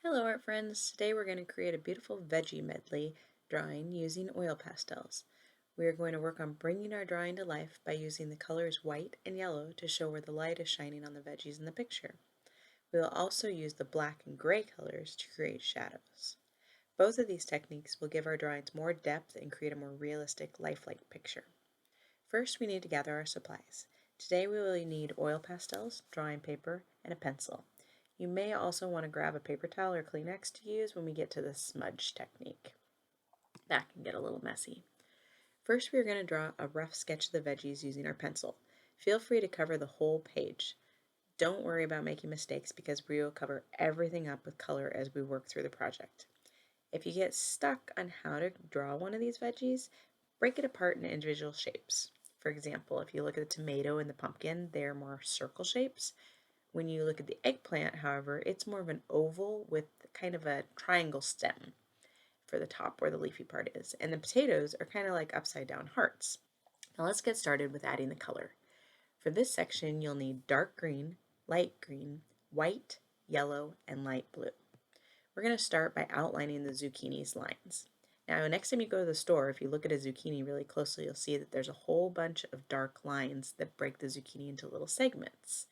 Hello art friends, today we're going to create a beautiful veggie medley drawing using oil pastels. We are going to work on bringing our drawing to life by using the colors white and yellow to show where the light is shining on the veggies in the picture. We will also use the black and gray colors to create shadows. Both of these techniques will give our drawings more depth and create a more realistic, lifelike picture. First, we need to gather our supplies. Today we will need oil pastels, drawing paper, and a pencil. You may also want to grab a paper towel or Kleenex to use when we get to the smudge technique. That can get a little messy. First, we are going to draw a rough sketch of the veggies using our pencil. Feel free to cover the whole page. Don't worry about making mistakes because we will cover everything up with color as we work through the project. If you get stuck on how to draw one of these veggies, break it apart in individual shapes. For example, if you look at the tomato and the pumpkin, they're more circle shapes. When you look at the eggplant, however, it's more of an oval with kind of a triangle stem for the top where the leafy part is. And the potatoes are kind of like upside down hearts. Now let's get started with adding the color. For this section, you'll need dark green, light green, white, yellow, and light blue. We're going to start by outlining the zucchini's lines. Now, next time you go to the store, if you look at a zucchini really closely, you'll see that there's a whole bunch of dark lines that break the zucchini into little segments.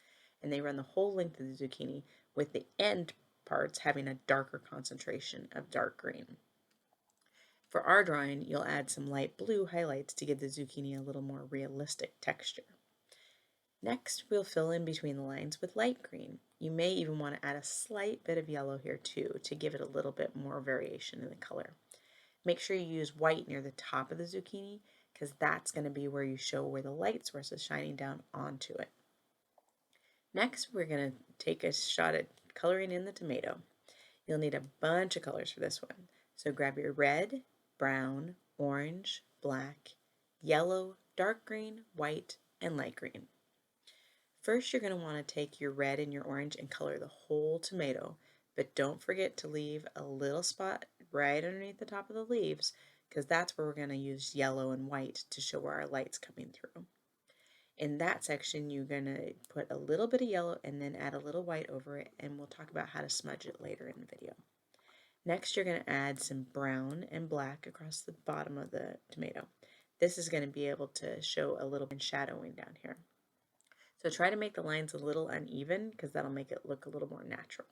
And they run the whole length of the zucchini, with the end parts having a darker concentration of dark green. For our drawing, you'll add some light blue highlights to give the zucchini a little more realistic texture. Next, we'll fill in between the lines with light green. You may even want to add a slight bit of yellow here too to give it a little bit more variation in the color. Make sure you use white near the top of the zucchini because that's going to be where you show where the light source is shining down onto it. Next, we're going to take a shot at coloring in the tomato. You'll need a bunch of colors for this one. So grab your red, brown, orange, black, yellow, dark green, white, and light green. First, you're going to want to take your red and your orange and color the whole tomato, but don't forget to leave a little spot right underneath the top of the leaves because that's where we're going to use yellow and white to show where our light's coming through. In that section, you're going to put a little bit of yellow and then add a little white over it, and we'll talk about how to smudge it later in the video. Next, you're going to add some brown and black across the bottom of the tomato. This is going to be able to show a little bit of shadowing down here. So try to make the lines a little uneven because that'll make it look a little more natural.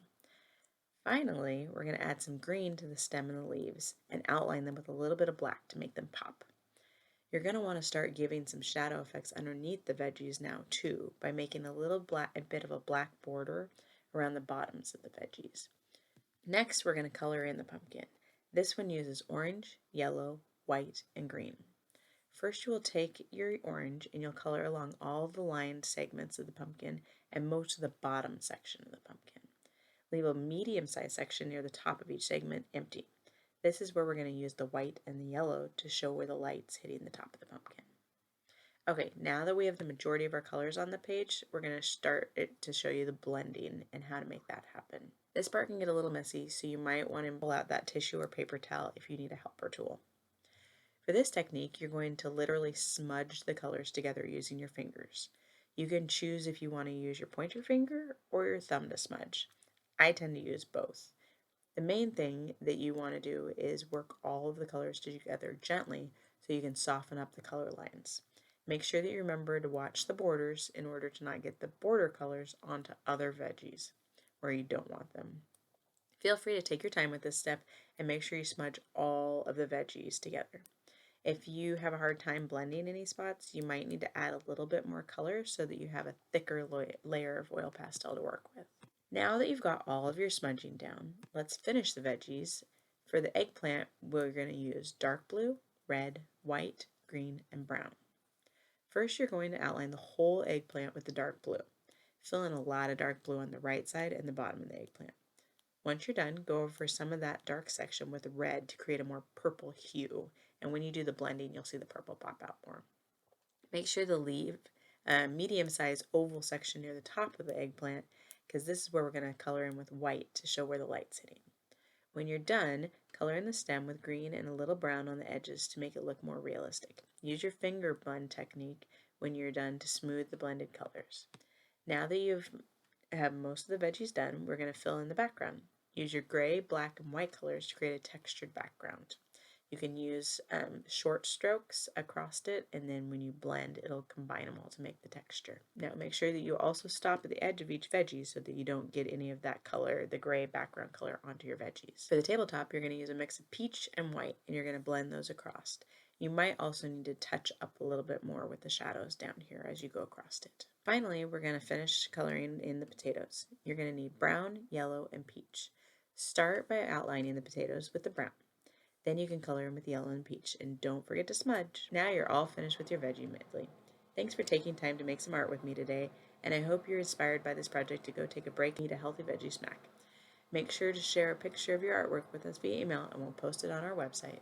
Finally, we're going to add some green to the stem and the leaves and outline them with a little bit of black to make them pop. You're going to want to start giving some shadow effects underneath the veggies now too by making a bit of a black border around the bottoms of the veggies. Next, we're going to color in the pumpkin. This one uses orange, yellow, white, and green. First, you will take your orange and you'll color along all the lined segments of the pumpkin and most of the bottom section of the pumpkin. Leave a medium-sized section near the top of each segment empty. This is where we're going to use the white and the yellow to show where the light's hitting the top of the pumpkin. Okay, now that we have the majority of our colors on the page, we're going to start it to show you the blending and how to make that happen. This part can get a little messy, so you might want to pull out that tissue or paper towel if you need a helper tool. For this technique, you're going to literally smudge the colors together using your fingers. You can choose if you want to use your pointer finger or your thumb to smudge. I tend to use both. The main thing that you want to do is work all of the colors together gently so you can soften up the color lines. Make sure that you remember to watch the borders in order to not get the border colors onto other veggies where you don't want them. Feel free to take your time with this step and make sure you smudge all of the veggies together. If you have a hard time blending any spots, you might need to add a little bit more color so that you have a thicker layer of oil pastel to work with. Now that you've got all of your smudging down, let's finish the veggies. For the eggplant, we're going to use dark blue, red, white, green, and brown. First, you're going to outline the whole eggplant with the dark blue. Fill in a lot of dark blue on the right side and the bottom of the eggplant. Once you're done, go over some of that dark section with red to create a more purple hue. And when you do the blending, you'll see the purple pop out more. Make sure to leave a medium-sized oval section near the top of the eggplant because this is where we're going to color in with white to show where the light's hitting. When you're done, color in the stem with green and a little brown on the edges to make it look more realistic. Use your finger blend technique when you're done to smooth the blended colors. Now that you've have most of the veggies done, we're going to fill in the background. Use your gray, black, and white colors to create a textured background. You can use short strokes across it, and then when you blend, it'll combine them all to make the texture. Now make sure that you also stop at the edge of each veggie so that you don't get any of that color, the gray background color, onto your veggies. For the tabletop, you're going to use a mix of peach and white, and you're going to blend those across. You might also need to touch up a little bit more with the shadows down here as you go across it. Finally, we're going to finish coloring in the potatoes. You're going to need brown, yellow, and peach. Start by outlining the potatoes with the brown. Then you can color them with yellow and peach, and don't forget to smudge. Now you're all finished with your veggie medley. Thanks for taking time to make some art with me today, and I hope you're inspired by this project to go take a break and eat a healthy veggie snack. Make sure to share a picture of your artwork with us via email, and we'll post it on our website.